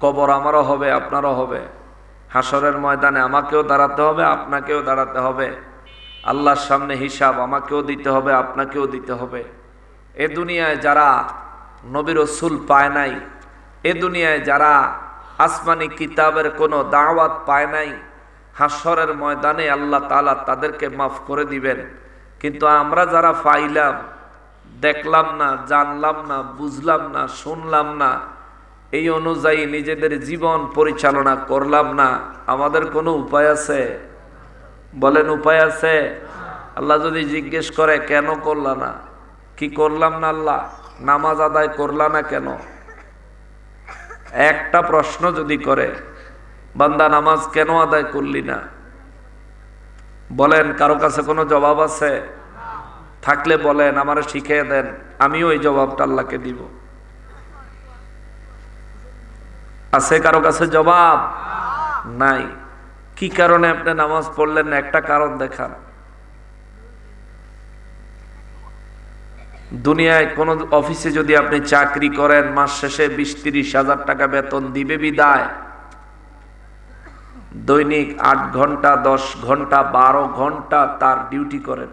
কবর আমারও হবে, আপনারও হবে। হাসরের ময়দানে আমাকেও দাঁড়াতে হবে, আপনাকেও দাঁড়াতে হবে। আল্লাহর সামনে হিসাব আমাকেও দিতে হবে, আপনাকেও দিতে হবে। এ দুনিয়ায় যারা নবী রাসূল পায় নাই, এ দুনিয়ায় যারা আসমানি কিতাবের কোনো দাওয়াত পায় নাই, হাসরের ময়দানে আল্লাহ তাআলা তাদেরকে মাফ করে দিবেন। কিন্তু আমরা যারা পাইলাম, দেখলাম না, জানলাম না, বুঝলাম না, শুনলাম না, এই অনুযায়ী নিজেদের জীবন পরিচালনা করলাম না, আমাদের কোনো উপায় আছে? বলেন, উপায় আছে? আল্লাহ যদি জিজ্ঞেস করে কেন করলা না, কি করলাম না আল্লাহ, নামাজ আদায় করলা না কেন, একটা প্রশ্ন যদি করে, বান্দা নামাজ কেন আদায় করলি না, বলেন কারো কাছে কোনো জবাব আছে? থাকলে বলেন, আমারে শিখিয়ে দেন, আমিও ওই জবাবটা আল্লাহকে দিব। আছে কারো কাছে জবাব? নাই। কি কারণে আপনি নামাজ পড়লেন না, একটা কারণ দেখান। দুনিয়ায় কোন অফিসে যদি আপনি চাকরি করেন, মাস শেষে 20-30 হাজার টাকা বেতন দিবে বিদায় দৈনিক 8 ঘন্টা, 10 ঘন্টা, 12 ঘন্টা তার ডিউটি করেন।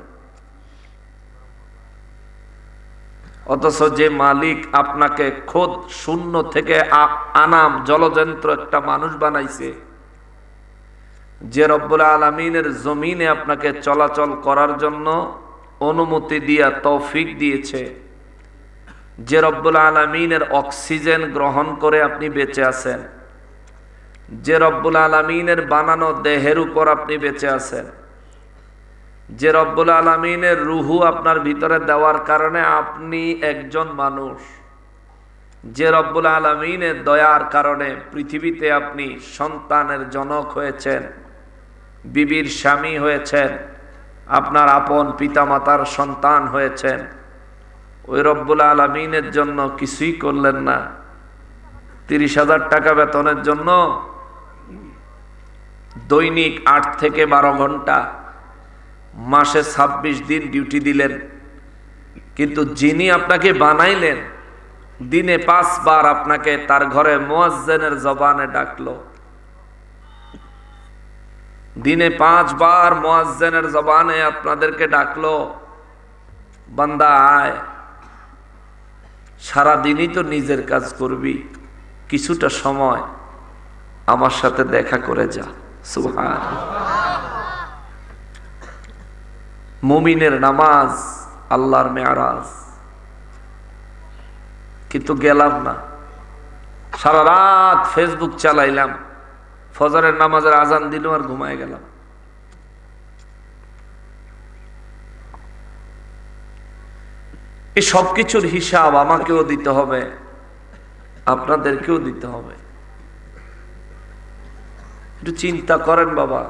অথচ যে মালিক আপনাকে খোদ শূন্য থেকে আনাম জলযন্ত্র একটা মানুষ বানাইছে, যে রব্বুল আলামিনের জমিনে আপনাকে চলাচল করার জন্য অনুমতি দিয়া তৌফিক দিয়েছে, যে রব্বুল আলামিনের অক্সিজেন গ্রহণ করে আপনি বেঁচে আছেন, যে রব্বুল আলামিনের বানানো দেহের উপর আপনি বেঁচে আছেন, যে রব্বুল আলামিনের রুহু আপনার ভিতরে দেওয়ার কারণে আপনি একজন মানুষ, যে রব্বুল আলামিনের দয়ার কারণে পৃথিবীতে আপনি সন্তানের জনক হয়েছেন, বিবির স্বামী হয়েছেন, আপনার আপন পিতামাতার সন্তান হয়েছেন, ওই রব্বুল আলামিনের জন্য কিছুই করলেন না। 30,000 টাকা বেতনের জন্য দৈনিক 8 থেকে 12 ঘন্টা, মাসে 26 দিন ডিউটি দিলেন। কিন্তু যিনি আপনাকে বানাইলেন, দিনে 5 বার আপনাকে তার ঘরে মুয়াজ্জিনের জবানে ডাকলো, দিনে 5 বার মুয়াজ্জিনের জবানে আপনাদেরকে ডাকলো, বান্দা আয়, সারা দিনই তো নিজের কাজ করবি, কিছুটা সময় আমার সাথে দেখা করে যা। সুবহানাল্লাহ। মুমিনের নামাজ আল্লাহর মেরাজ। কিন্তু গেলাম না, সারা রাত ফেসবুক চালাইলাম, ফজরের নামাজের আজান দিল আর ঘুমায় গেলাম। এই সব কিছুর হিসাব আমাকেও দিতে হবে, আপনাদেরকেও দিতে হবে। একটু চিন্তা করেন বাবা।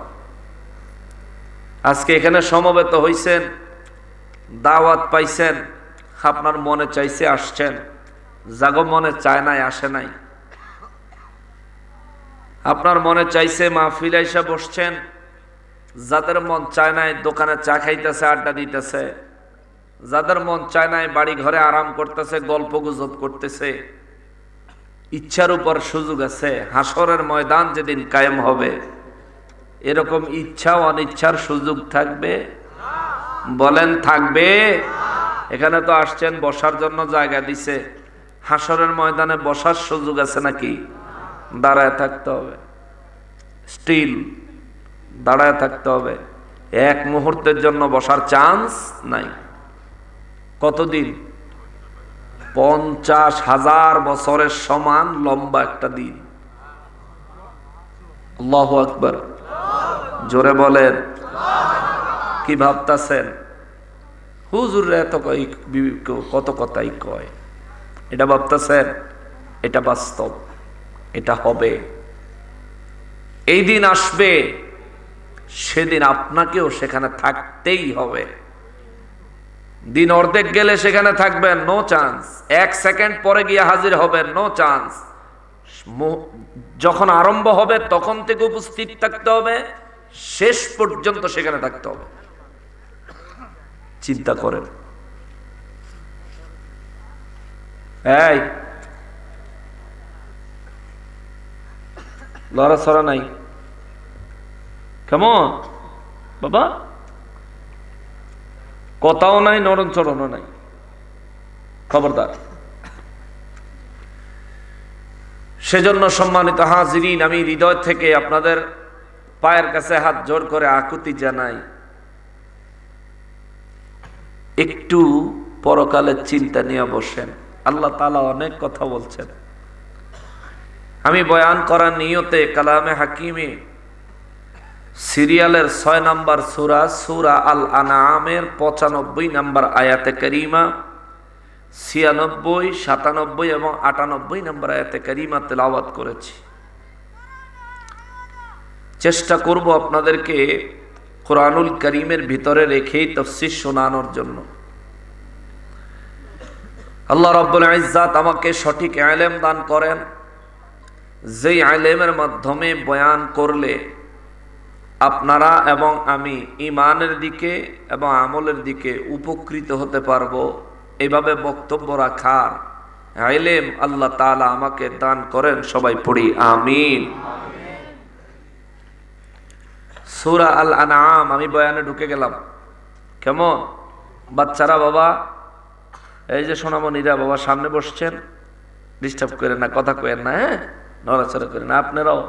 আজকে এখানে সমবেত হইছেন, দাওয়াত পাইছেন, আপনার মনে চাইছে আসছেন, জাগো মনে চায় নাই আসে নাই। আপনার মনে চাইছে মাহফিলে এসে বসছেন, যাদের মন চায় নাই দোকানে চা খাইতেছে, আড্ডা দিতেছে, যাদের মন চায় নাই বাড়ি ঘরে আরাম করতেছে, গল্প গুজব করতেছে। ইচ্ছার উপর সুযোগ আছে। হাসরের ময়দান যেদিন কায়েম হবে, এরকম ইচ্ছা অনিচ্ছার সুযোগ থাকবে? বলেন থাকবে? এখানে তো আসছেন বসার জন্য জায়গা দিছে, হাসরের ময়দানে বসার সুযোগ আছে নাকি? দাঁড়ায় থাকতে হবে, স্টিল দাঁড়ায় থাকতে হবে। এক মুহূর্তের জন্য বসার চান্স নাই। কতদিন? 50,000 বছরের সমান লম্বা একটা দিন। আল্লাহু আকবার। জোরে বলেন। কি ভাবতাছেন? হুজুর এত কত কথাই কয়, এটা ভাবতাছেন? এটা বাস্তব, এটা হবে। এই দিন আসবে, সেদিন আপনাকেও সেখানে থাকতেই হবে। দিন অর্ধেক গেলে সেখানে থাকবেন, নো চান্স। 1 সেকেন্ড পরে গিয়ে হাজির হবেন, নো চান্স। যখন আরম্ভ হবে তখন থেকে উপস্থিত থাকতে হবে, শেষ পর্যন্ত সেখানে থাকতে হবে। চিন্তা করেন। এই লড়াছড়া নাই। কেমন বাবা? কথাও নাই, নরম চরণও নাই। খবরদার। সেজন্য সম্মানিত হাজিরিন, আমি হৃদয় থেকে আপনাদের পায়ের কাছে হাত জোর করে আকুতি জানাই, একটু পরকালের চিন্তা নিয়ে বসেন। আল্লাহ তাআলা অনেক কথা বলছেন। আমি বয়ান করার নিয়তে কালামে হাকিমে সিরিয়ালের 6 নম্বর সূরা, সূরা আল আনআমের 95 নম্বর আয়াতে কারিমা, 96, 97 এবং 98 নম্বর আয়াতে কারিমা তেলাওয়াত করেছি। চেষ্টা করব আপনাদেরকে কোরআনুল কারীমের ভিতরে রেখেই তাফসীর শোনানোর জন্য। আল্লাহ রাব্বুল ইজ্জাত আমাকে সঠিক ইলম দান করেন, যেই ইলমের মাধ্যমে বয়ান করলে আপনারা এবং আমি ঈমানের দিকে এবং আমলের দিকে উপকৃত হতে পারবো। এইভাবে বক্তব্য রাখার ইলম আল্লাহ তাআলা আমাকে দান করেন। সবাই পড়ি আমিন। সূরা আল আনআম। আমি বয়ানে ঢুকে গেলাম। কেমন বাচ্চারা? বাবা, এই যে সোনামণিরা বাবা সামনে বসছেন, ডিস্টার্ব করেন না, কথা কয়েন না, হ্যাঁ, নড়াচড়া করেন না। আপনারাও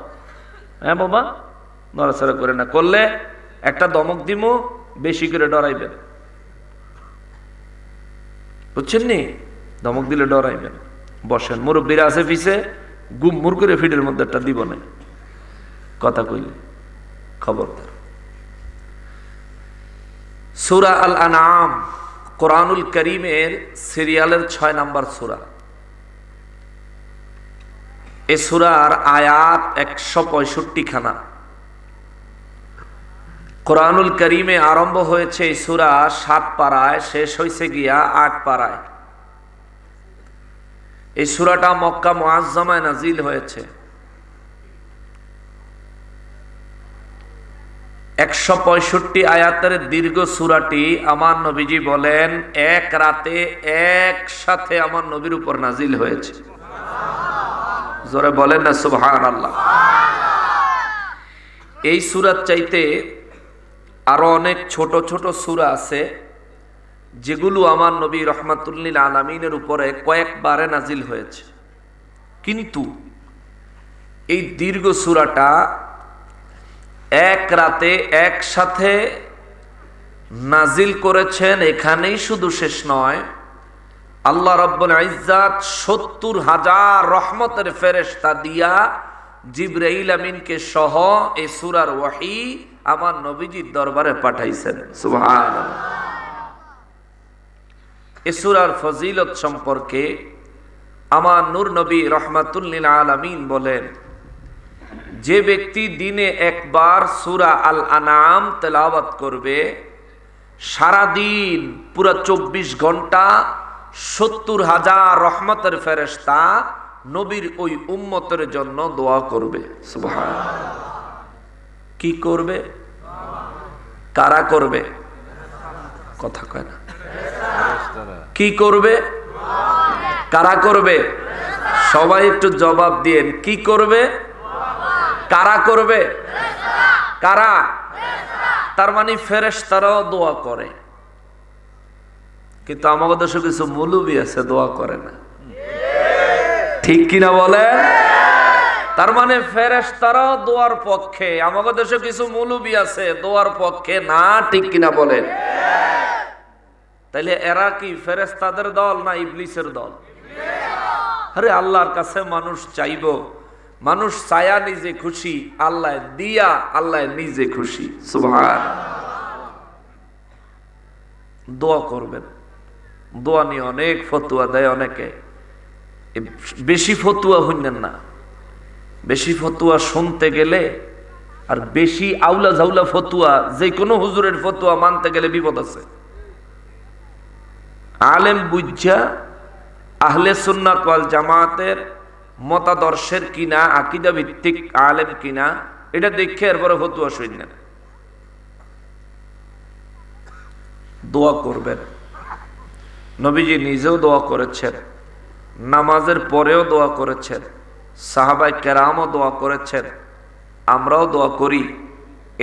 হ্যাঁ বাবা, নড়াচড়া করেন না। করলে একটা দমক দিমু, বেশি করে ডরাইবেন, বুঝছেন নি? ধমক দিলে ডরাইবেন। বসেন। মুরব্বীরা আছে পিছে, গুম মুর করে ফিডের মধ্যে একটা দিব না, কথা কইলে খবরদার। সূরা আল আনআম কোরআনুল কারীমের সিরিয়ালের 6 নম্বর সূরা। এই সূরার আয়াত 165 খানা। কোরআনুল কারীমে আরম্ভ হয়েছে এই সূরা 7 পারায়, শেষ হয়েছে গিয়া 8 পারায়। এই সূরাটা মক্কা মুআজ্জামায় নাজিল হয়েছে। 165 আয়াতের দীর্ঘ সূরাটি আমার নবীজি বলেন এক রাতে একসাথে আমার নবীর উপর নাজিল হয়েছে। জোরে বলেন না সুবহানাল্লাহ। এই সূরার চাইতে আরো অনেক ছোট ছোট সূরা আছে যেগুলো আমার নবী রাহমাতুল লিল আলামিনের উপরে কয়েকবারে নাজিল হয়েছে, কিন্তু এই দীর্ঘ সূরাটা এক রাতে একসাথে নাজিল করেছেন। এখানেই শুধু শেষ নয়, আল্লাহ রাব্বুল ইজ্জাত 70,000 রহমতের ফেরেশতা দিয়া জিবরাইল আমিনকে সহ এই সূরার ওহী আমার নবীজির দরবারে পাঠাইছেন। সুবহানাল্লাহ। এই সূরার ফজিলত সম্পর্কে আমার নূর নবী রাহমাতুল লিল আলামিন বলেন, যে ব্যক্তি দিনে একবার সূরা আল আনআম তেলাওয়াত করবে, সারা দিন পুরো 24 ঘন্টা 70,000 রহমতের ফেরেশতা নবীর ওই উম্মতের জন্য দোয়া করবে। সুবহানাল্লাহ। কি করবে? কারা করবে? কথা কয় না। কি করবে? কারা করবে? সবাই একটু জবাব দিয়েন। কি করবে? কারা করবে? কারা? তার মানে ফেরেশতারাও দোয়া করে, কিন্তু আমাদের দেশে কিছু মৌলবী আছে দোয়া করে না, ঠিক কিনা বলেন? তার মানে ফেরেশতারাও দোয়ার পক্ষে, আমাদের দেশে কিছু মৌলবী আছে দোয়ার পক্ষে না, ঠিক কিনা বলেন? তাইলে এরা কি ফেরেশতাদের দল না ইবলিসের দল? আরে আল্লাহর কাছে মানুষ চাইবো, মানুষ চায়া নিজে খুশি, আল্লাহ দিয়া আল্লাহ নিজে খুশি। সুবহানাল্লাহ। দোয়া করবেন। দোয়া নিয়ে অনেক ফতোয়া দেয় অনেকে, বেশি ফতোয়া হইলেন না। বেশি ফতোয়া শুনতে গেলে আর বেশি আউলা ঝাউলা ফতোয়া, যে কোনো হুজুরের ফতোয়া মানতে গেলে বিপদ আছে। আলেম বুঝা আহলে সুন্নাত ওয়াল জামাতের মতাদর্শের কিনা, আকীদা ভিত্তিক আলেম কিনা, এটা দেখে এরপরে ফতোয়া শুনলেন। দোয়া করবেন। নবীজি নিজেও দোয়া করেছেন, নামাজের পরেও দোয়া করেছেন, সাহাবায়ে কেরামও দোয়া করেছেন, আমরাও দোয়া করি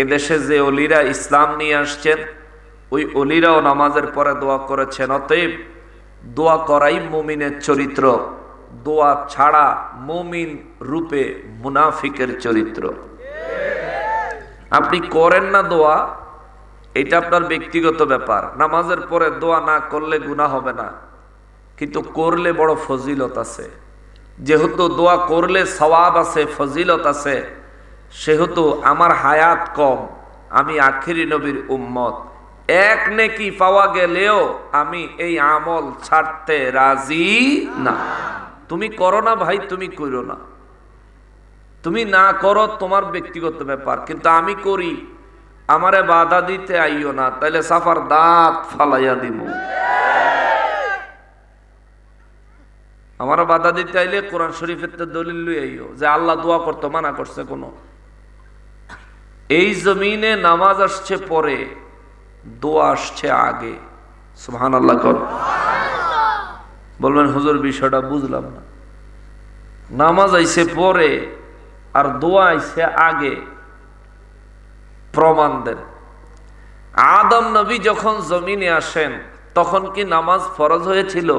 এদেশে যে অলিরা ইসলাম নিয়ে আসছেন ওই অলিরাও নামাজের পরে দোয়া করেছেন। অতএব দোয়া করাই মুমিনের চরিত্র, দোয়া ছাড়া মুমিন রূপে মুনাফিকের চরিত্র। আপনি করেন না দোয়া, এটা আপনার ব্যক্তিগত ব্যাপার। নামাজের পরে দোয়া না করলে গুনাহ হবে না, কিন্তু করলে বড় ফজিলত আছে। যেহেতু দোয়া করলে সওয়াব আছে, ফজিলত আছে, সেহেতু আমার হায়াত কম, আমি আখিরি নবীর উম্মত, এক নেকি পাওয়া গেলেও আমি এই আমল ছাড়তে রাজি না। তুমি করো না ভাই, তুমি করো না, তুমি না করো তোমার ব্যক্তিগত ব্যাপার, কিন্তু আমি করি, আমারে বাধা দিতে আইও না, তাইলে সাফার দাঁত ফালাইয়া দিব। আমারও বাধা দিতে আইলে কোরআন শরীফের দলিল লই আইও যে আল্লাহ দোয়া করতে মানা করছে কোন। এই জমিনে নামাজ আসছে পরে, দোয়া আসছে আগে। সুবহানাল্লাহ কর। বলবেন হুজুর বিষয়টা বুঝলাম না। নামাজ আইছে পরে আর দোয়া আইছে আগে। প্রমাণ দেন। আদম নবী যখন জমিনে আসেন তখন কি নামাজ ফরজ হয়েছিল?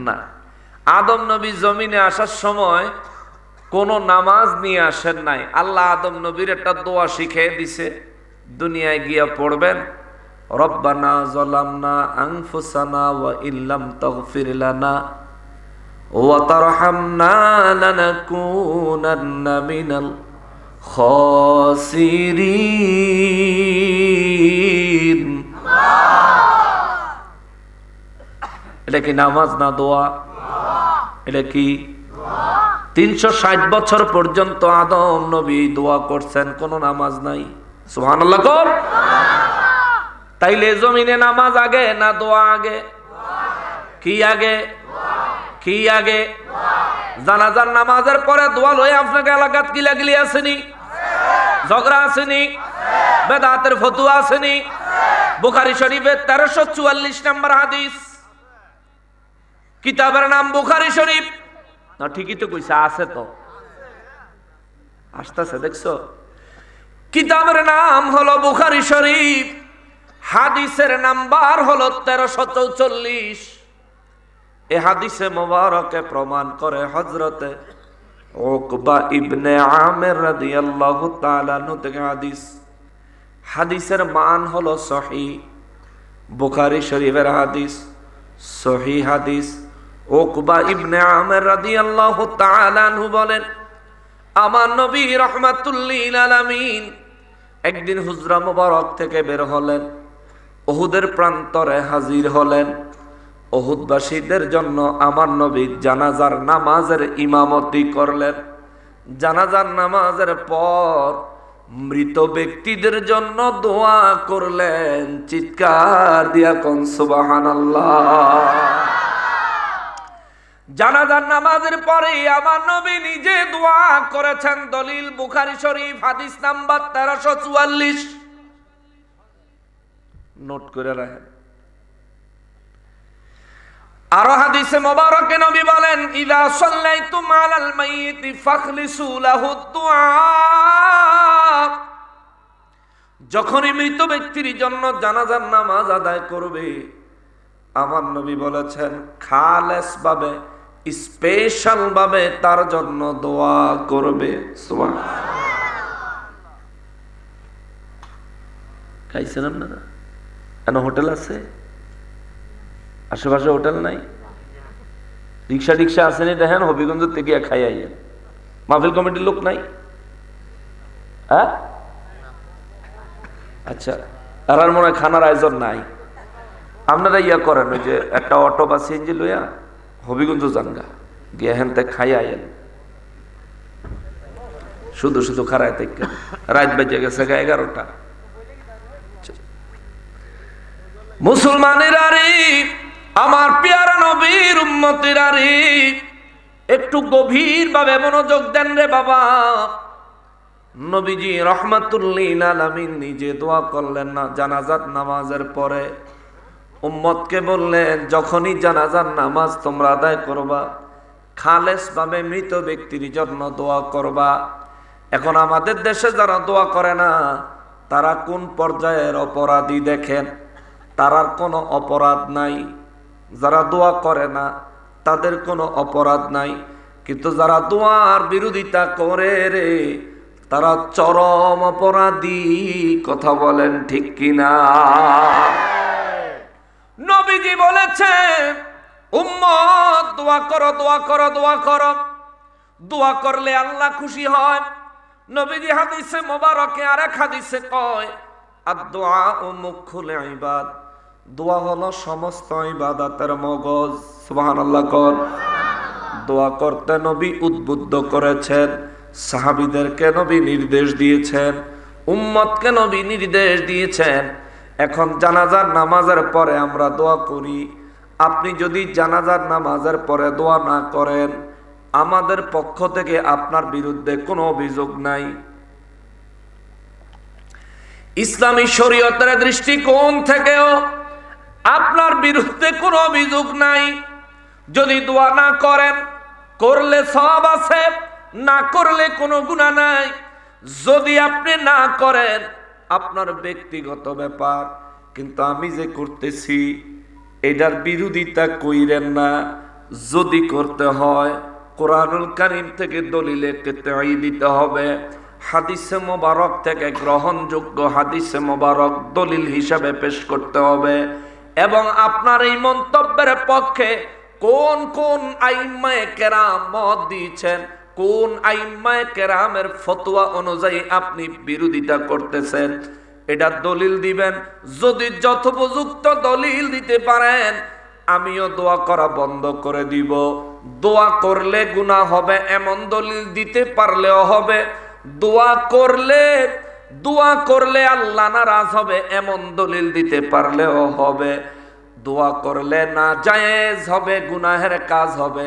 না। আদম নবী জমিনে আসার সময় কোন নামাজ নিয়ে আসেন নাই। আল্লাহ আদম নবীর একটা দোয়া শিখিয়ে দিছে, দুনিয়ায় গিয়া পড়বেন, রব্বানা যালামনা আনফুসানা ওয়া ইল্লাম তাগফির লানা ওয়া তারহামনা লানাকুনান্না মিনাল খাসিরিন। এটা কি নামাজ না দোয়া? এটা কি? 360 বছর পর্যন্ত আদম নবী দোয়া করছেন, কোন নামাজ নাই। সুবহানাল্লাহ কর। তাইলে জমিনে নামাজ আগে না দোয়া আগে? কি আগে? কি আগে? জানাজার নামাজের পরে দোয়া লয়ে আপনাকে এলাকাত কিলাগিলি আসেনি? ঝগড়া আসেনি? বেদাতের ফতুয়া আসেনি? বুখারী শরীফের 1344 নম্বর হাদিস, কিতাবের নাম বুখারী শরীফ। না ঠিকই তো কইছে, আছে তো, আসতেছে দেখছো। কিতাবের নাম হলো বুখারী শরীফ, হাদিসের নাম্বার হলো 1344। এই হাদিসে মোবারকে প্রমাণ করে হযরতে উকবা ইবনে আমির রাদিয়াল্লাহু তাআলা আনহু থেকে হাদিস। হাদিসের মান হলো সহিহ, বুখারী শরীফের হাদিস, সহিহ হাদিস। উকবা ইবনে আমির রাদিয়াল্লাহু তাআলা আনহু বলেন, আমার নবী রাহমাতুল লিল আলামিন একদিন হুজরা মুবারক থেকে বের হলেন, উহুদের প্রান্তরে হাজির হলেন। উহুদবাসীদের জন্য আমার নবী জানাজার নামাজের ইমামতি করলেন। জানাজার নামাজের পর মৃত ব্যক্তিদের জন্য দোয়া করলেন। চিৎকার দিয়া কোন সুবহানাল্লাহ। জানাজার নামাজের পরে আমার নবী নিজে দোয়া করেছেন। দলিল বুখারী শরীফ, হাদিস নাম্বার 1344। নোট করে রাখেন। আরো হাদিসে মোবারকে নবী বলেন, ইযা সাল্লাইতুম আলাল মাইয়িতি ফাখলিসু লাহু দুআ। যখনই মৃত ব্যক্তির জন্য জানাজার নামাজ আদায় করবে, আমার নবী বলেছেন খালেস ভাবে, স্পেশাল ভাবে তার জন্য দোয়া করবে। সুবহানাল্লাহ। খাইছেন আপনারা? কেন হোটেল আছে? আশেপাশে হোটেল নাই? রিক্সা টিক্সা আসেনি? দেখেন হবিগঞ্জ থেকে খাই আইয়েন। মাহফিল কমিটির লোক নাই? হ্যাঁ, আচ্ছা, আর মনে হয় খানার আয়োজন নাই। আপনারা ইয়া করেন, ওই যে একটা অটো বা সিএনজি লইয়া হবিগঞ্জ জানগা গিয়ে হেন তে খাই আইয়েন। শুধু শুধু খারায় থেকে রাত বেজে গেছে 11টা। মুসলমানের আরে, আমার পেয়ারা নবীর উম্মতের আরে, একটু গভীর ভাবে মনোযোগ দেন রে বাবা। নবীজি রাহমাতুল লিল আলামিন নিজে দোয়া করলেন না জানাজার নামাজের পরে। উম্মতকে বললেন, যখনই জানাজার নামাজ তোমরা আদায় করবা, খালেস ভাবে মৃত ব্যক্তির জন্য দোয়া করবা। এখন আমাদের দেশে যারা দোয়া করে না তারা কোন পর্যায়ের অপরাধী দেখেন। তারার কোনো অপরাধ নাই, যারা দোয়া করে না তাদের কোনো অপরাধ নাই, কিন্তু যারা দোয়ার বিরোধিতা করে রে তারা চরম অপরাধী। কথা বলেন ঠিক কিনা? নবীজি বলেছেন উম্মত দোয়া করো, দোয়া করো, দোয়া করো, দোয়া করলে আল্লাহ খুশি হয়। নবীজি হাদিসে মোবারকে আরেক হাদিসে কয় আদ-দুআউ মুখুল ইবাদ, দোয়া হলো সমস্ত ইবাদতের মগজ। সুবহানাল্লাহ কর। দোয়া করতে নবী উদ্বুদ্ধ করেছেন, সাহাবীদেরকে নবী নির্দেশ দিয়েছেন, উম্মতকে নবী নির্দেশ দিয়েছেন। এখন জানাজার নামাজের পরে আমরা দোয়া করি। আপনি যদি জানাজার নামাজের পরে দোয়া না করেন, আমাদের পক্ষ থেকে আপনার বিরুদ্ধে কোনো অভিযোগ নাই। ইসলামী শরীয়তের দৃষ্টিকোণ থেকেও আপনার বিরুদ্ধে কোনো অভিযোগ নাই। যদি দোয়া না করেন, করলে সওয়াব আছে, না করলে কোনো গুনাহ নাই। যদি আপনি না করেন আপনার ব্যক্তিগত ব্যাপার, কিন্তু আমি যে করতেছি এটার বিরোধিতা কইরেন না। যদি করতে হয় কোরআনুল কারীম থেকে দলিলে কিতাই দিতে হবে, হাদিসে মোবারক থেকে গ্রহণযোগ্য হাদিসে মোবারক দলিল হিসাবে পেশ করতে হবে। এবং আপনার এই মন্তব্যের পক্ষে কোন কোন আইম্মায়ে কেরাম মত দিয়েছেন, কোন আইম্মায়ে কেরামের ফতোয়া অনুযায়ী আপনি বিরোধিতা করতেছেন, এটা দলিল দিবেন। যদি যথোপযুক্ত দলিল দিতে পারেন, আমিও দোয়া করা বন্ধ করে দিব। দোয়া করলে গুনাহ হবে এমন দলিল দিতে পারলেও হবে। দোয়া করলে আল্লাহ নারাজ হবে এমন দলিল দিতে পারলেও হবে। দোয়া করলে না জায়েজ হবে, গুনাহের কাজ হবে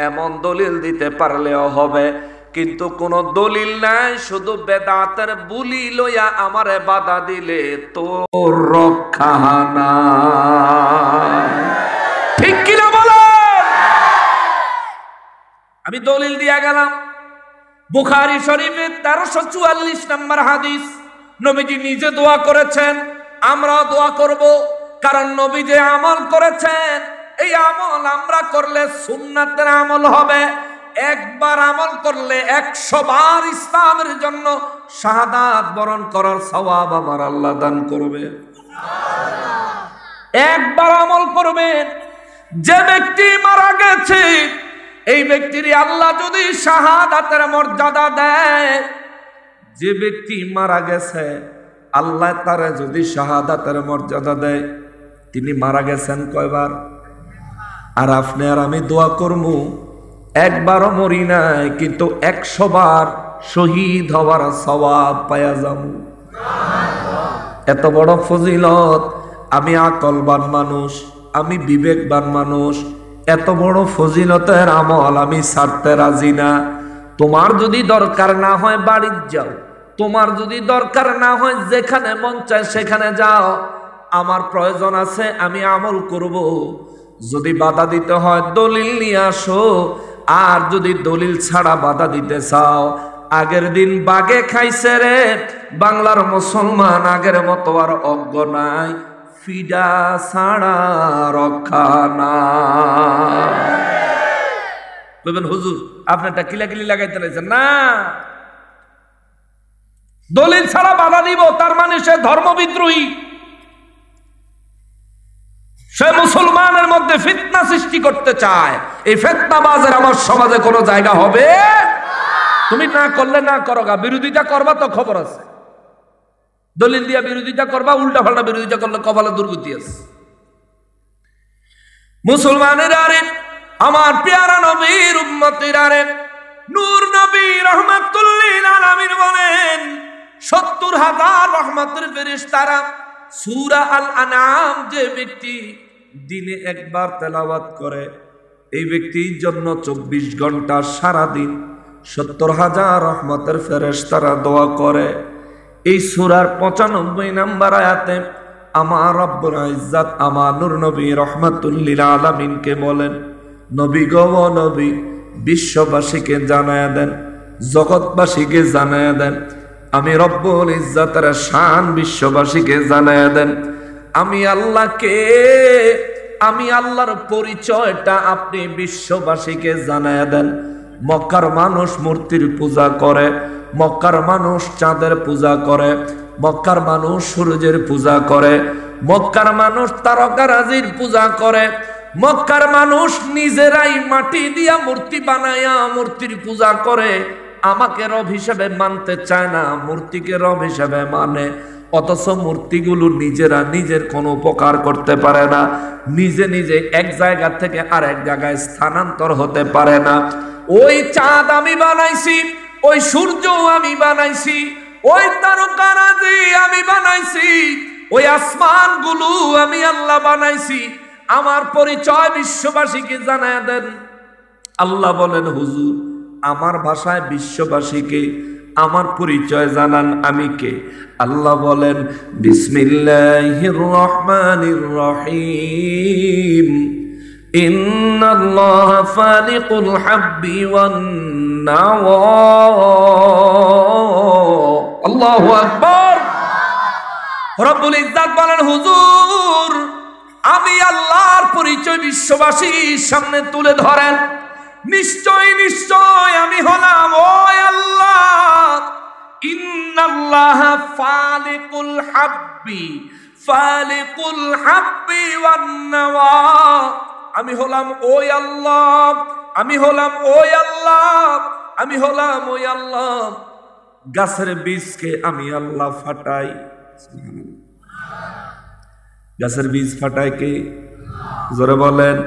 এমন দলিল দিতে পারলেও হবে। কিন্তু কোন দলিল নাই, শুধু বেদাতের বুলি লইয়া আমারে বাধা দিলে তোর রক্ষা নাই। ঠিক কিনা বলেন? আমি দলিল দিয়া গেলাম বুখারী শরীফের 1344 নম্বর হাদিস। নবীজি নিজে দোয়া করেছেন, আমরাও দোয়া করব। কারণ নবী যে আমল করেছেন, এই আমল আমরা করলে সুন্নাতের আমল হবে। একবার আমল করলে 100 বার ইসলামের জন্য শাহাদাত বরণ করার সওয়াব আমার আল্লাহ দান করবে। একবার আমল করবেন। যে ব্যক্তি মারা গেছে এই ব্যক্তির আল্লাহ যদি শাহাদাতের মর্যাদা দেয়, যে ব্যক্তি মারা গেছে আল্লাহ তারে যদি শাহাদাতের মর্যাদা দেয়, তিনি মারা গেছেন কয়বার? আর আপনি আর আমি দোয়া করবো, একবারও মরি নাই কিন্তু 100 বার শহীদ হওয়ার সওয়াব পায়া যাব। এত বড় ফজিলত। আমি আকলবান মানুষ, আমি বিবেকবান মানুষ, এত বড় ফজিলতের আমল আমি ছাড়তে রাজি না। তোমার যদি দরকার না হয় বাড়ি যাও, তোমার যদি দরকার না হয় যেখানে মন চায় সেখানে যাও। আমার প্রয়োজন আছে, আমি আমল করব। যদি বাধা দিতে হয় দলিল নিয়ে আসো, আর যদি দলিল ছাড়া বাধা দিতে চাও, আগের দিন বাগে খাইছে রে বাংলার মুসলমান, আগের মতো আর অজ্ঞ নাই, ফিডা ছাড়া রক্ষা নাই। বলবেন হুজুর আপনি একটা কিলাকিলি লাগাইতে রয়েছেন না, দলিল ছাড়া বাধা দিব তার মানে সে ধর্মবিদ্রোহী, সে মুসলমানের মধ্যে ফিতনা সৃষ্টি করতে চায়। এই ফিতনাবাজের আমার সমাজে কোনো জায়গা হবে? তুমি না করলে না করো গা, বিরোধিতা করবা তো খবর আছে। দলিল দিয়া বিরোধিতা করবা, উল্টা পাল্টা বিরোধিতা করলে কপালে দুর্গতি আছে। মুসলমানের আরে আমার পেয়ারা নবীর উম্মতের আরে নূর নবী রাহমাতুল লিল আলামিন বলেন ৭০,০০০ রহমতের ফেরেশতারা সূরা আল আনআম যে ব্যক্তি দিনে একবার তেলাওয়াত করে, এই ব্যক্তির জন্য ২৪ ঘন্টা সারা দিন ৭০,০০০ রহমতের ফেরেশতারা দোয়া করে। এই সূরার ৯৫ নম্বর আয়াতে আমার রব্বুল ইজ্জত আমার নূর নবী রাহমাতুল লিল আলামিনকে বলেন, নবী গো নবী বিশ্ববাসীকে জানায়া দেন জগৎবাসীকে জানায়া দেন। আমি রব্বুল ইজ্জতের শান বিশ্ববাসীকে জানায়া দেন। আমি আল্লাহকে, আমি আল্লাহর পরিচয়টা আপনি বিশ্ববাসীকে জানায়া দেন। মক্কার মানুষ মূর্তির পূজা করে, মক্কার মানুষ চাঁদের পূজা করে, মক্কার মানুষ সূর্যের পূজা করে, মক্কার মানুষ তারকারাজির পূজা করে, মক্কার মানুষ নিজেরাই মাটি দিয়া মূর্তি বানায়া মূর্তির পূজা করে। আমাকে রব হিসেবে মানতে চায় না, মূর্তিকে রব হিসেবে মানে। অথচ মূর্তিগুলো নিজেরা নিজের কোনো উপকার করতে পারে না, নিজে নিজে এক জায়গা থেকে আরেক জায়গায় স্থানান্তর হতে পারে না। ওই চাঁদ আমি বানাইছি, ওই সূর্য আমি বানাইছি, ওই তারকারাজি আমি বানাইছি, ওই আসমানগুলো আমি আল্লাহ বানাইছি। আমার পরিচয় বিশ্ববাসীকে জানায়া দেন। আল্লাহ বলেন, হুজুর আমার ভাষায় বিশ্ববাসীকে আমার পরিচয় জানান, আমি কে? আল্লাহ বলেন, বিসমিল্লাহির রহমানির রহিম, ইন্নাল্লাহা ফালিকুল হাব্বি ওয়ান নাওয়া। আল্লাহু আকবার। রব্বুল ইজ্জত বলেন, হুজুর আমি আল্লাহর পরিচয় বিশ্ববাসীর সামনে তুলে ধরেন। নিশ্চয় নিশ্চয় আমি হলাম ওই আল্লাহ। ইন্নাল্লাহা ফালিকুল হাব্বি, ফালিকুল হাব্বি ওয়ান নাওয়া। আমি হলাম ওই আল্লাহ, আমি হলাম ওই আল্লাহ, আমি হলাম ওই আল্লাহ। গাছের বীজকে আমি আল্লাহ ফাটাই। গাছের বীজ ফাটায় কে? জোরে বলেন।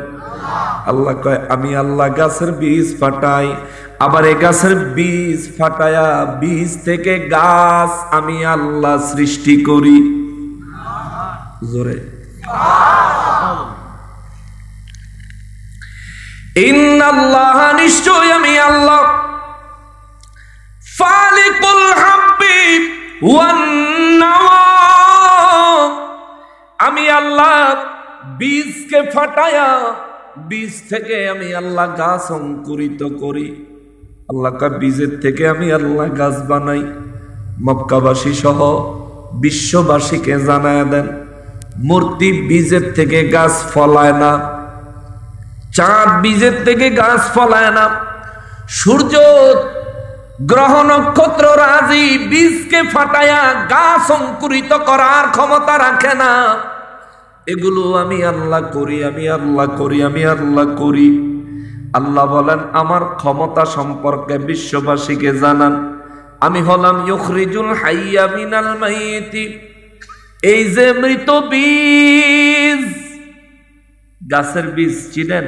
আল্লাহ কয়, আমি আল্লাহ গাছের বীজ ফাটাই। আবার এই গাছের বীজ ফাটায়া বীজ থেকে গাছ আমি আল্লাহ সৃষ্টি করি। জোরে। ইন্নাল্লাহ, নিশ্চয় আমি আল্লাহ, ফালিকুল হাব্বি ওয়ান নাওয়া। আমি আল্লাহ বীজকে ফাটায়া বীজ থেকে আমি আল্লাহ গাছ অঙ্কুরিত করি। আল্লাহ কা বীজের থেকে আমি আল্লাহ গাছ বানাই। মক্কাবাসী সহ বিশ্ববাসীকে জানায় দেন, মূর্তি বীজের থেকে গাছ ফলায় না, চাঁদ বীজের থেকে গাছ ফলায় না, সূর্য গ্রহ নক্ষত্র রাজি বীজকে ফাটায়া গাছ অঙ্কুরিত করার ক্ষমতা রাখে না। এগুলো আমি আল্লাহ করি, আমি আল্লাহ করি, আমি আল্লাহ করি। আল্লাহ বলেন, আমার ক্ষমতা সম্পর্কে বিশ্ববাসীকে জানান। আমি হলাম ইউখরিজুল হাইয়া মিনাল মাইয়িতি। এই যে মৃত বীজ, গাছের বীজ চিনেন?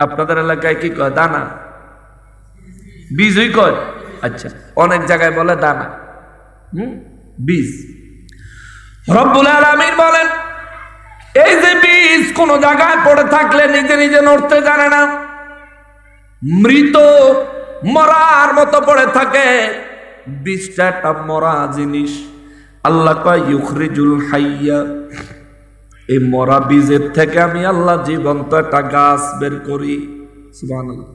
আপনাদের এলাকায় কি কয়? দানা। বীজই কয়? আচ্ছা, অনেক জায়গায় বলে দানা, বীজ। রব্বুল আলামিন বলেন, এই যে বীজ কোন জায়গায় পড়ে থাকলে নিজে নিজে নড়তে জানে না, মৃত মরার মতো পড়ে থাকে। বীজটা একটা মরা জিনিস। আল্লাহ কয়, ইউখরিজুল হাইয়া। এই মরা বীজের থেকে আমি আল্লাহ জীবন্ত একটা গাছ বের করি। সুবহানাল্লাহ।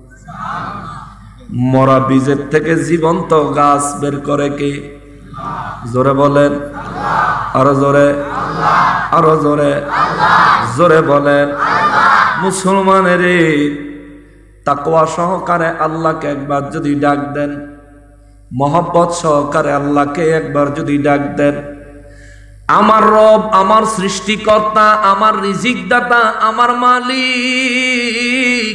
মরা বীজের থেকে জীবন্ত গাছ বের করে কে? জোরে বলেন। আরো জোরে, আরো জোরে, জোরে বলেন। মুসলমানের তাকওয়া সহকারে আল্লাহকে একবার যদি ডাক দেন, মহব্বত সহকারে আল্লাহকে একবার যদি ডাক দেন, আমার রব, আমার সৃষ্টিকর্তা, আমার রিজিক দাতা, আমার মালিক,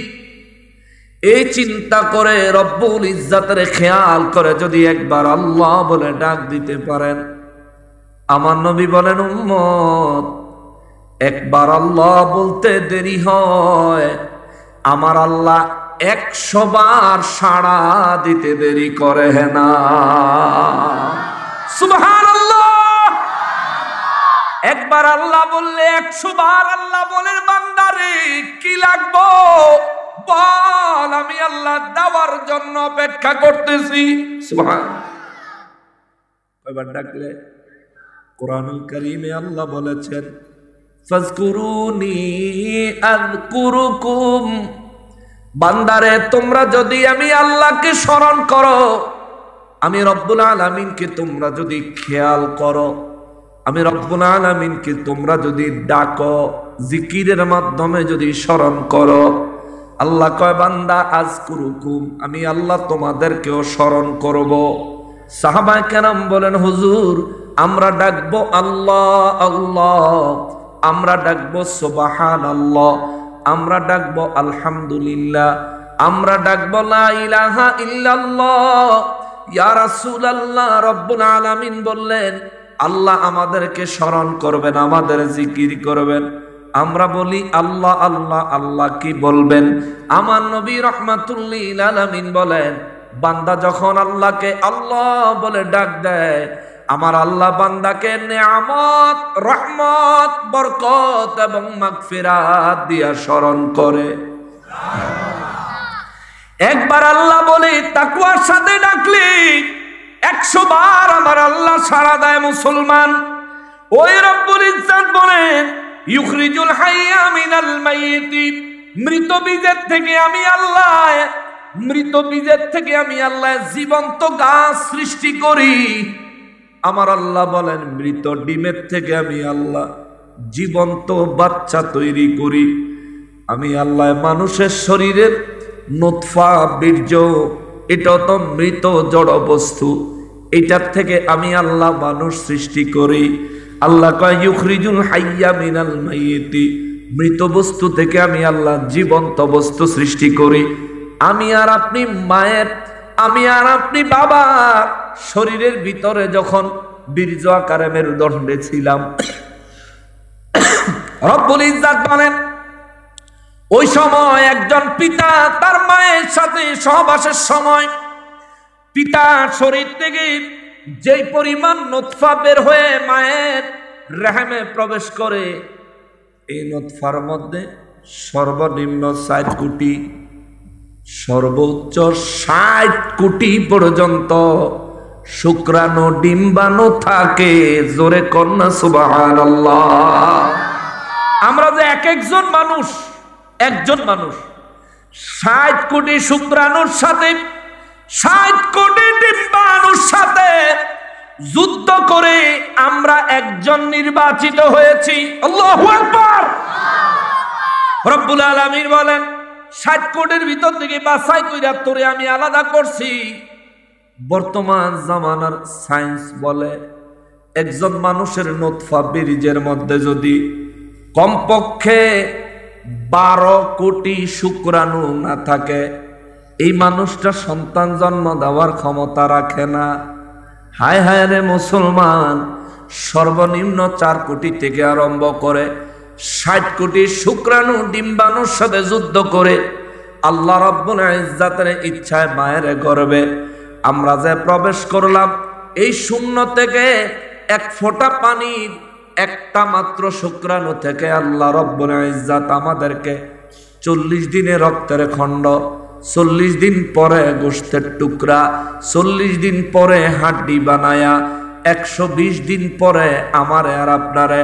এই চিন্তা করে রব্বুল ইজ্জতের খেয়াল করে যদি একবার আল্লাহ বলে ডাক দিতে পারেন, আমার নবী বলেন, উম্মত একবার আল্লাহ বলতে দেরি হয়, আমার আল্লাহ 100 বার সাড়া দিতে দেরি করে না। সুবহানাল্লাহ। একবার আল্লাহ বললে 100 বার আল্লাহ বলেন, বান্দারে কি লাগবো বল, আমি আল্লাহ দেওয়ার জন্য অপেক্ষা করতেছি। সুবহানাল্লাহ। কয়বার ডাকলে? কোরআনুল কারীমে আল্লাহ বলেছেন, ফাজকুরুনি আযকুরুকুম। বান্দারে তোমরা যদি আমি আল্লাহকে স্মরণ করো, আমি রব্বুল আলামিনকে তোমরা যদি খেয়াল করো, আমি রব্বুল আলামিনকে তোমরা যদি ডাকো, জিকিরের মাধ্যমে যদি স্মরণ করো, আল্লাহ কয় বান্দা আযকুরুকুম, আমি আল্লাহ তোমাদেরকেও স্মরণ করব। সাহাবায়ে কেরাম বলেন হুজুর আমরা ডাকবো আল্লাহ আল্লাহ, আমরা ডাকবো সুবহানাল্লাহ, আমরা ডাকবো আলহামদুলিল্লাহ, আমরা ডাকবো লা ইলাহা ইল্লাল্লাহ। ইয়া রাসূলুল্লাহ, রব্বুল আলামিন বললেন আল্লাহ আমাদেরকে স্মরণ করবেন, আমাদের জিকির করবেন। আমরা বলি আল্লাহ আল্লাহ আল্লাহ, কি বলবেন? আমার নবী রাহমাতুল লিল আলামিন বলেন বান্দা যখন আল্লাহকে আল্লাহ বলে ডাক দেয়, আমার আল্লাহ বান্দাকে নেয়ামত, রহমত, বরকত এবং মাগফিরাত দিয়া স্মরণ করে। একবার আল্লাহ বলে তাকওয়ার সাথে ডাকলি 100 বার আমার আল্লাহ সাড়া দেয় মুসলমান। ওই রব্বুল ইজ্জত বলেন ইউখরিজুল হাইয়া মিনাল মাইয়িতি, মৃত বীজের থেকে আমি আল্লাহ, মৃত বীজের থেকে আমি আল্লাহ জীবন্ত গাছ সৃষ্টি করি। আমার আল্লাহ বলেন মৃত ডিমের থেকে আমি আল্লাহ জীবন্ত বাচ্চা তৈরি করি। আমি আল্লাহ মানুষের শরীরের নুতফা, বীর্য, এটা তো মৃত জড় বস্তু, এটার থেকে আমি আল্লাহ মানুষ সৃষ্টি করি। আল্লাহ কয় ইউখরিজুল হাইয়া মিনাল মাইয়িতি, মৃত বস্তু থেকে আমি আল্লাহ জীবন্ত বস্তু সৃষ্টি করি। আমি আর আপনি মায়ের, আমি আর আপনি বাবার শরীরের ভিতরে যখন বীর্য আকারে মেরুদণ্ডে ছিলাম, রব্বুল ইজ্জত বলেন ওই সময় একজন পিতা তার মায়ের সাথে সহবাসের সময় পিতার শরীর থেকে যেই পরিমাণ নুতফা বের হয়ে মায়ের রহমে প্রবেশ করে, এই নুতফার মধ্যে সর্বনিম্ন 60 কোটি, সর্বোচ্চ 60 কোটি পর্যন্ত শুক্রাণু, ডিম্বাণু থাকে। জোরে কন্যা সুবহানাল্লাহ। আমরা যে একজন মানুষ 60 কোটি শুক্রাণুর সাথে 60 কোটি ডিম্বাণুর সাথে যুদ্ধ করে আমরা একজন নির্বাচিত হয়েছি। আল্লাহু আকবার। রব্বুল আলামিন বলেন 60 কোটির ভিতর থেকে বাছাই কইরা তোরে আমি আলাদা করছি। বর্তমান জামানার সায়েন্স বলে একজন মানুষের নুতফা বীর্যের মধ্যে যদি কমপক্ষে 12 কোটি শুক্রাণু না থাকে, এই মানুষটা সন্তান জন্ম দেওয়ার ক্ষমতা রাখে না। হায় হায় রে মুসলমান, সর্বনিম্ন 4 কোটি থেকে আরম্ভ করে 60 কোটি শুক্রাণু ডিম্বাণুর সাথে যুদ্ধ করে আল্লাহ রাব্বুল ইজ্জাতের ইচ্ছায় মায়ের গর্ভে আমরা যে প্রবেশ করলাম, এই শূন্য থেকে এক ফোঁটা পানির একটা মাত্র শুক্রাণু থেকে আল্লাহ রাব্বুল ইজ্জাত আমাদেরকে 40 দিনে রক্তের খণ্ড, 40 দিন পরে গোশতের টুকরা, 40 দিন পরে হাড্ডি বানায়া, 120 দিন পরে আমার আর আপনারে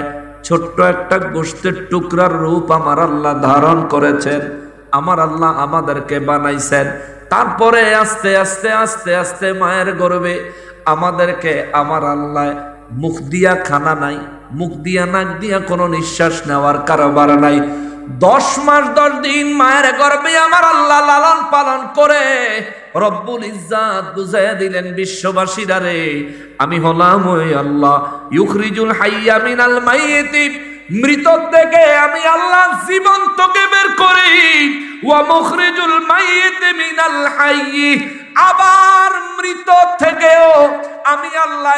ছোট্ট একটা গোশতের টুকরার রূপ আমার আল্লাহ ধারণ করেছেন। আমার আল্লাহ আমাদেরকে বানাইছেন। তারপরে আস্তে আস্তে আস্তে আস্তে মায়ের গর্ভে আমাদেরকে আমার আল্লাহ মুখ দিয়া খানা নাই, মুখ দিয়া নাক দিয়া কোনো নিঃশ্বাস নেওয়ার কারবার নাই। 10 মাস 10 দিন মায়ের গর্ভে আমার আল্লাহ লালন পালন করে রব্বুল ইজ্জাত বুঝাইয়া দিলেন বিশ্ববাসীরা রে, আমি হলাম ওই আল্লাহ ইউখরিজুল হাইয়া মিনাল মাইয়িতি, মৃত থেকে আমি আল্লাহ জীবন্তকে বের করি, ওয়া মুখরিজুল মাইয়িতি মিনাল হাইয়্যি, আবার মৃত থেকেও আমি আল্লাহ,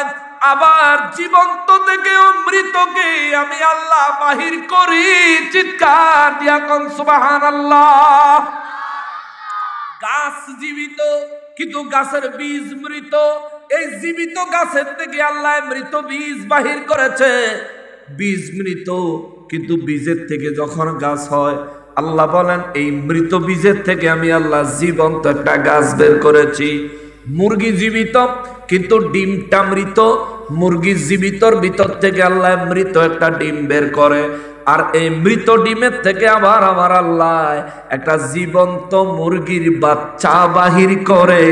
আবার জীবন্ত থেকেও মৃতকে আমি আল্লাহ বাহির করি। চিৎকার দিয়া কোন সুবহানাল্লাহ। গাছ জীবিত কিন্তু গাছের বীজ মৃত, এই জীবিত গাছের থেকে আল্লাহ মৃত বীজ বাহির করেছে। বীজ মৃত কিন্তু বীজের থেকে যখন গাছ হয়, আল্লাহ বলেন এই মৃত বীজের থেকে আমি আল্লাহ জীবন্ত একটা গাছ বের করেছি। মুরগি জীবিত কিন্তু ডিমটা মৃত, মুরগি জীবিতর ভিতর থেকে আল্লাহ মৃত একটা ডিম বের করে। আর এই মৃত ডিমের থেকে আবার আমার আল্লাহ একটা জীবন্ত মুরগির বাচ্চা বাহির করে।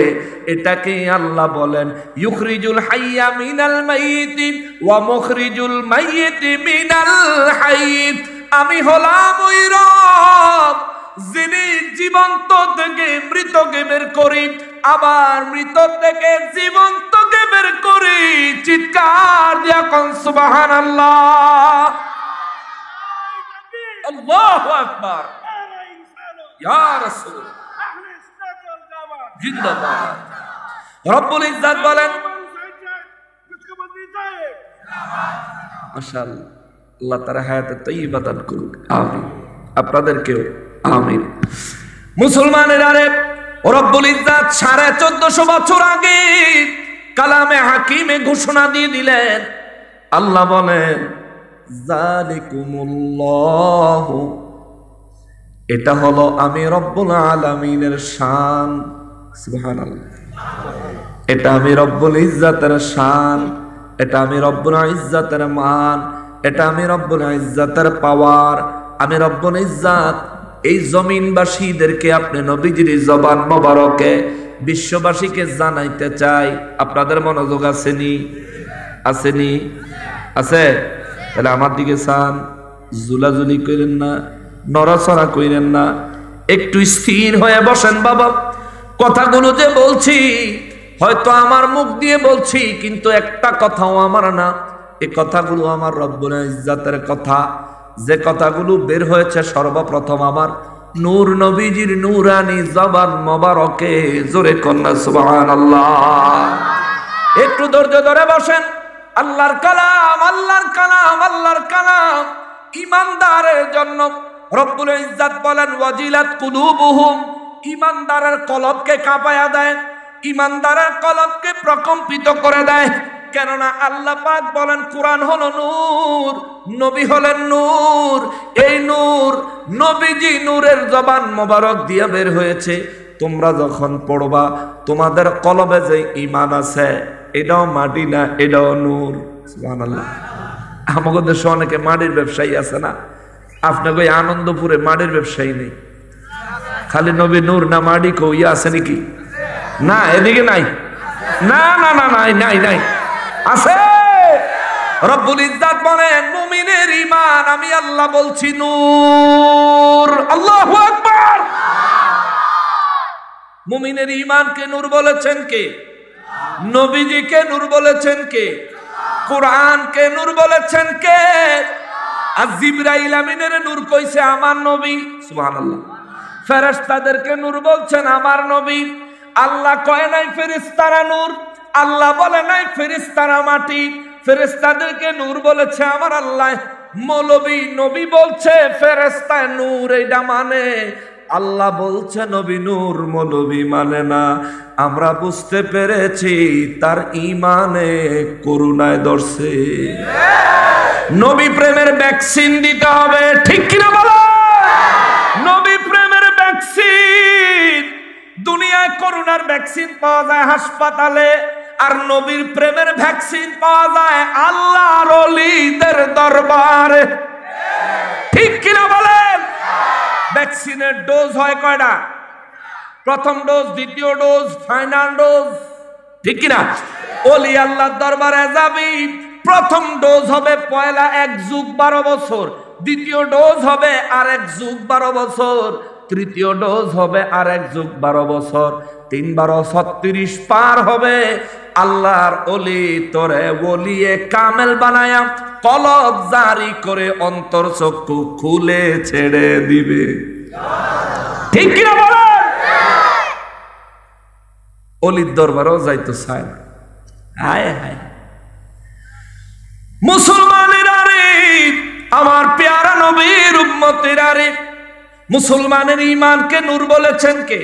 এটাকে আল্লাহ বলেন ইউখরিজুল হাইয়া মিনাল মাইয়িতি ওয়া মুখরিজুল মাইয়িতি মিনাল হাইয়্যি। আমি হলাম ওই রব যিনি জীবন্ত থেকে মৃতকে বের করি, আবার মৃত থেকে জীবন্তকে বের করি। চিৎকার দিয়া কোন সুবহানাল্লাহ। আল্লাহু আকবার। ইয়া রাসূল জিন্দাবাদ। রব্বুল ইজ্জত বলেন মাশাআল্লাহ, আল্লাহ তাআলা হায়াতে তাইয়্যিবা দান করুক। আমিন। আপনাদেরকেও আমিন। মুসলমানের আরে রব্বুল ইজ্জত 1450 বছর আগে কালামে হাকিমে ঘোষণা দিয়ে দিলেন। আল্লাহ বলেন যালিকুমুল্লাহু, এটা হলো আমি রব্বুল আলামিনের শান। সুবহানাল্লাহ। এটা আমি রব্বুল ইজ্জতের শান, এটা আমি রব্বুল ইজ্জতের মান, এটা আমি রব্বুল ইজ্জতের পাওয়ার। আমি রব্বুল ইজ্জত এই জমিনবাসীদেরকে আপনি নবীজির জবান মোবারকে বিশ্ববাসীকে জানাইতে চাই। আপনাদের মনোযোগ আসেনি? আসেনি? আছে? তাহলে আমার দিকে চান, জুলাজুলি করেন না, নড়াচড়া করেন না, একটু স্থির হয়ে বসেন বাবা। কথাগুলো যে বলছি হয়তো আমার মুখ দিয়ে বলছি, কিন্তু একটা কথাও আমার না, এই কথাগুলো আমার রব্বুল ইজ্জতের কথা। যে কথাগুলো বের হয়েছে সর্বপ্রথম আমার নূর নবীজির নূরানি জবান মোবারকে। জোরে কন্যা সুবহানাল্লাহ। একটু ধৈর্য ধরে বসেন। আল্লাহর কালাম, আল্লাহর কালাম, আল্লাহর কালাম ঈমানদারের জন্য। রব্বুল ইজ্জত বলেন ওয়াজিলাত কুলুবুহুম, ঈমানদারের কলবকে কাঁপায়া দেয়, ঈমানদারের কলবকে প্রকম্পিত করে দেয়। কেননা আল্লাহ পাক বলেন কোরআন হলো নূর, নবী হলেন নূর। এই নূর নবীজি নূরের জবান মোবারক দিয়ে বের হয়েছে। তোমরা যখন পড়বা তোমাদের কলবে যে ঈমান আছে এটাও মাটি না, এটাও নূর। সুবহানাল্লাহ। আমাদের দেশে অনেকে মাটির ব্যবসায়ী আছে না? আপনাকে আনন্দপুরে মাটির ব্যবসায়ী নেই, খালি নবী নূর না মাটি কই আছে নাকি? না, এদিকে নাই। না না না, নাই নাই নাই, আছে। রব্বুল ইজ্জত বলেন মুমিনের ঈমান আমি আল্লাহ বলছি নূর। আল্লাহু আকবার। মুমিনের ঈমানকে নূর বলেছেন কে? নবীজিকে নূর বলেছেন কে? কোরআনকে নূর বলেছেন কে? আর জিবরাইল আমিনের নূর কইছে আমার নবী। সুবহানাল্লাহ। ফেরেশতাদেরকে নূর বলছেন আমার নবী। আল্লাহ কয় নাই ফেরেশতারা নূর, আল্লাহ বলে নাই ফেরেশতারা মাটি। ফেরেশতাদেরকে নূর বলেছে আমার আল্লাহ। মৌলবী নবী বলছে ফেরেশতা নূর, এটা মানে আল্লাহ বলছে নবী নূর, মৌলবী মানে না। আমরা বুঝতে পেরেছি তার ঈমানে করুণায় ধরছে। নবী প্রেমের ভ্যাকসিন দিতে হবে, ঠিক কিনা বলো? নবী প্রেমের ভ্যাকসিন। দুনিয়ায় করোনার ভ্যাকসিন পাওয়া যায় হাসপাতালে, আর নবীর প্রেমের ভ্যাকসিন পাওয়া যায় আল্লাহর ওলিদের দরবারে। ঠিক কিনা বলেন? ভ্যাকসিনের ডোজ হয় কয়টা? প্রথম ডোজ, দ্বিতীয় ডোজ, ফাইনাল ডোজ। ঠিক কিনা? ওলি আল্লাহর দরবারে যাবি, প্রথম ডোজ হবে পয়লা 1 যুগ 12 বছর, দ্বিতীয় ডোজ হবে আর 1 যুগ 12 বছর, তৃতীয় ডোজ হবে আর 1 যুগ 12 বছর, 3 12 36 পার হবে। আল্লাহর ওলি তোরে ওলিয়ে কামেল বানায়া কলব জারি করে অন্তর চক্ষু খুলে ছেড়ে দিবে। ঠিক কিনা বলেন? ওলির দরবারেও যাইতো চায় না। হায় হায় মুসলমানেরা রে, আমার পেয়ারা নবীর উম্মতেরা রে, মুসলমানের ঈমানকে নূর বলেছেন কে?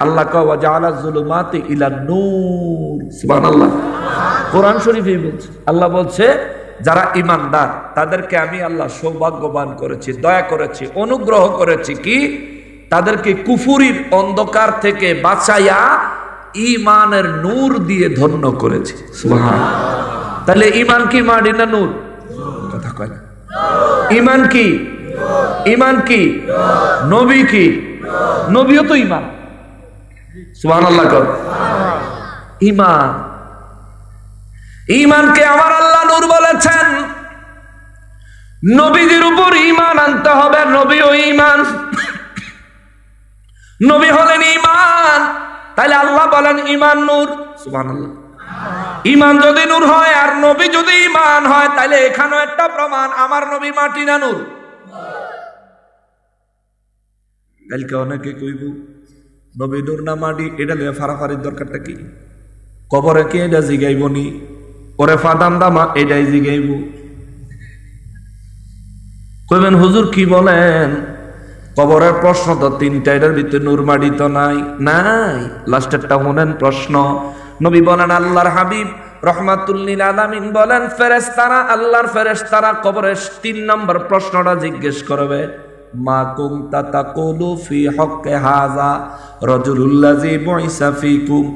আল্লাহ ওয়া জাআলা যুলুমাতি ইলা নূর। সুবহানাল্লাহ। কোরআন শরীফে বলছে, আল্লাহ বলছে যারা ঈমানদার তাদেরকে আমি আল্লাহ সৌভাগ্যবান করেছি, দয়া করেছি, অনুগ্রহ করেছি। কি? তাদেরকে কুফুরির অন্ধকার থেকে বাঁচাইয়া ঈমানের নূর দিয়ে ধন্য করেছি। সুবহানাল্লাহ। তাহলে ঈমান কি মাটি না নূর? ইমান কি? ইমান কি? নবী কি? নবীও তো ইমান। সুবহানাল্লাহ কর। ইমান, ইমানকে আমার আল্লাহ নূর বলেছেন। নবীদের উপর ইমান আনতে হবে। নবীও ইমান, নবী হলেন ইমান। তাহলে আল্লাহ বলেন ইমান নূর। সুবহানাল্লাহ। ইমান যদি নূর হয় আর নবী যদি ইমান হয়, তাহলে এখানেও একটা প্রমাণ, আমার নবী মাটি না নূর। কালকে অনেকে কইব নবী নূর না মাটি, এটা নিয়ে ফারাফারির দরকারটা কি? কবরে কে এটা জিগাইব নি? ওরে ফাদাম দামা এটাই জিগাইব। কইবেন হুজুর কি বলেন? কবরের প্রশ্ন তো তিনটা, এটার ভিতরে নূর মাটি তো নাই। নাই, লাস্টেরটা শুনেন প্রশ্ন। নবী বলেন, আল্লাহর হাবিব রহমাতুল লিল আলামিন বলেন, ফেরেশতারা, আল্লাহর ফেরেশতারা কবরের 3 নম্বর প্রশ্নটা জিজ্ঞেস করবে, মা কুনতা তাকুলু ফি হক্কে হাযা রাজুলুল্লাযী বুইসা ফীকুম।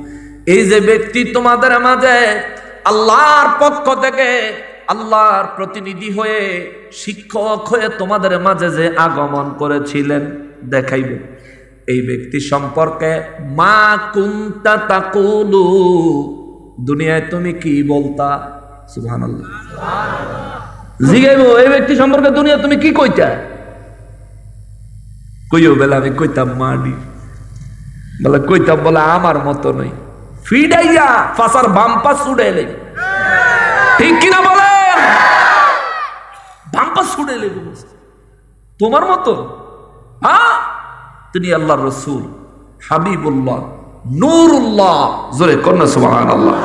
এই যে ব্যক্তি তোমাদের মাঝে আল্লাহর পক্ষ থেকে, আল্লাহর প্রতিনিধি হয়ে, শিক্ষক হয়ে তোমাদের মাঝে যে আগমন করেছিলেন, দেখাইব এই ব্যক্তি সম্পর্কে মা কুনতা তাকুলু, দুনিয়ায় তুমি কি বলতা। সুবহানাল্লাহ। জিগাইব এই ব্যক্তি সম্পর্কে দুনিয়া তুমি কি কইতা। কইও বেলা আমি কইতাম মাডি, বলে কইতাম, বলে আমার মতো নই, ফিডাইয়া ফাসার বাম্পা ছুড়াইলে। ঠিক কিনা বলেন? বাম্পা ছুড়াইলে তোমার মতো। হ্যাঁ, তিনি আল্লাহর রাসূল, হাবিবুল্লাহ, নূরুল্লাহ। জোরে কন্যা সুবহানাল্লাহ।